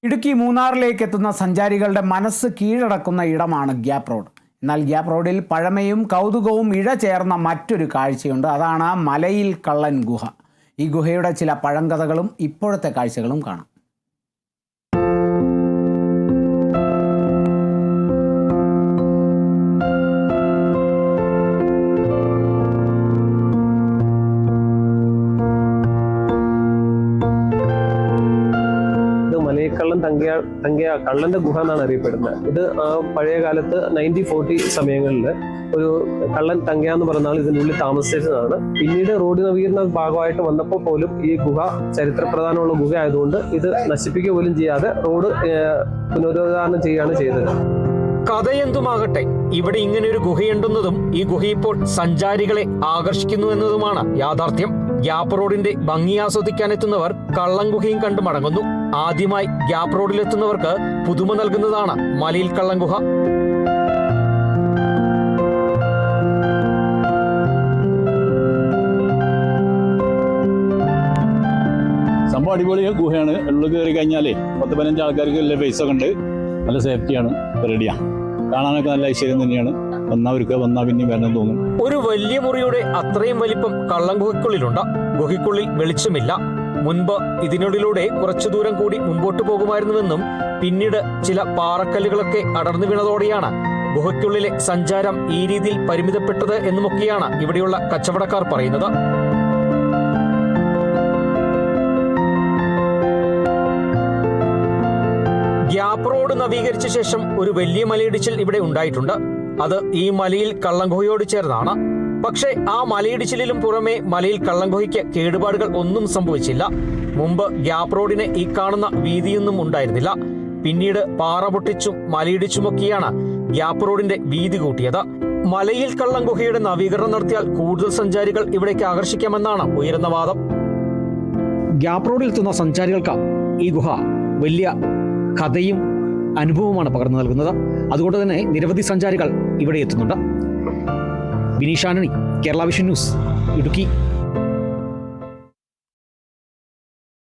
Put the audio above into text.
ഇടുക്കി മൂന്നാറിലേക്ക് എത്തുന്ന സഞ്ചാരികളുടെ മനസ്സ് കീഴടക്കുന്ന ഇടമാണ് ഗ്യാപ്പ് റോഡ്. എന്നാൽ ഗ്യാപ്പ് റോഡിൽ പഴമയും കൗതുകവും ഇഴചേർന്ന മറ്റൊരു കാഴ്ചയുണ്ട്. അതാണ് മലയിൽ കള്ളൻ ഗുഹ. ഈ ഗുഹയുടെ ചില പഴങ്കഥകളും ഇപ്പോഴത്തെ കാഴ്ചകളും കാണാം. മലയക്കള്ളൻ തങ്ങിയ കള്ളന്റെ ഗുഹ എന്നാണ് അറിയപ്പെടുന്നത്. ഇത് പഴയ കാലത്ത് 1940 സമയങ്ങളിൽ ഒരു കള്ളൻ തങ്ങിയ എന്ന് പറഞ്ഞാൽ ഇതിനുള്ളിൽ താമസിച്ചതാണ്. പിന്നീട് റോഡ് നവീകരണ ഭാഗമായിട്ട് വന്നപ്പോൾ പോലും ഈ ഗുഹ ചരിത്രപ്രധാനമുള്ള ഗുഹ ആയതുകൊണ്ട് ഇത് നശിപ്പിക്കുക പോലും ചെയ്യാതെ റോഡ് പുനരുദ്ധാരണം ചെയ്യുകയാണ് ചെയ്തത്. കഥയെന്തുമാകട്ടെ, ഇവിടെ ഇങ്ങനെ ഒരു ഗുഹയുണ്ടെന്നതും ഈ ഗുഹ ഇപ്പോൾ സഞ്ചാരികളെ ആകർഷിക്കുന്നു എന്നതുമാണ് യാഥാർത്ഥ്യം. ഗ്യാപ്പ് റോഡിന്റെ ഭംഗി ആസ്വദിക്കാനെത്തുന്നവർ കള്ളൻ ഗുഹയും കണ്ടു മടങ്ങുന്നു. ആദ്യമായി ഗ്യാപ്പ് റോഡിലെത്തുന്നവർക്ക് പുതുമ നൽകുന്നതാണ് മലയിൽ കള്ളൻ ഗുഹ. സംഭവം അടിപൊളി ഗുഹയാണ്. ഉള്ളിൽ കയറി കഴിഞ്ഞാലേ 10-15 ആൾക്കാർക്ക് നല്ല പൈസ ഒക്കെ ഉണ്ട്. നല്ല സേഫ്റ്റിയാണ്, റെഡിയാണ്. കാണാനൊക്കെ നല്ല ഐശ്വര്യം തന്നെയാണ്. വന്നാ പിന്നെ വരണം തോന്നും. ഒരു വലിയ മുറിയുടെ അത്രയും വലിപ്പം കള്ളൻ ഗുഹയ്ക്കുള്ളിലുണ്ട്. ഗുഹയ്ക്കുള്ളിൽ വെളിച്ചമില്ല. മുൻപ് ഇതിനുള്ളിലൂടെ കുറച്ചു ദൂരം കൂടി മുമ്പോട്ട് പോകുമായിരുന്നുവെന്നും പിന്നീട് ചില പാറക്കല്ലുകളൊക്കെ അടർന്നു വീണതോടെയാണ് ഗുഹയ്ക്കുള്ളിലെ സഞ്ചാരം ഈ രീതിയിൽ പരിമിതപ്പെട്ടത് എന്നുമൊക്കെയാണ് ഇവിടെയുള്ള കച്ചവടക്കാർ പറയുന്നത്. ഗ്യാപ്പ് റോഡ് നവീകരിച്ച ശേഷം ഒരു വലിയ മലയിടിച്ചിൽ ഇവിടെ ഉണ്ടായിട്ടുണ്ട്. അത് ഈ മലയിൽ കള്ളൻ ഗുഹയോട് ചേർന്നാണ്. പക്ഷേ ആ മലയിടിച്ചിലിലും പുറമെ മലയിൽ കള്ളൻ ഗുഹയ്ക്ക് കേടുപാടുകൾ ഒന്നും സംഭവിച്ചില്ല. മുമ്പ് ഗ്യാപ്പ് റോഡിന് ഈ കാണുന്ന വീതിയൊന്നും ഉണ്ടായിരുന്നില്ല. പിന്നീട് പാറ പൊട്ടിച്ചും മലയിടിച്ചുമൊക്കെയാണ് ഗ്യാപ്പ് റോഡിന്റെ വീതി കൂട്ടിയത്. മലയിൽ കള്ളൻ ഗുഹയുടെ നവീകരണം നടത്തിയാൽ കൂടുതൽ സഞ്ചാരികൾ ഇവിടേക്ക് ആകർഷിക്കാമെന്നാണ് ഉയരുന്ന വാദം. ഗ്യാപ്പ് റോഡിൽ എത്തുന്ന സഞ്ചാരികൾക്ക് ഈ ഗുഹ വലിയ കഥയും അനുഭവമാണ് പകർന്നു നൽകുന്നത്. അതുകൊണ്ട് തന്നെ നിരവധി സഞ്ചാരികൾ ഇവിടെ എത്തുന്നുണ്ട്. Bineesh Antony, Kerala vision news, Idukki.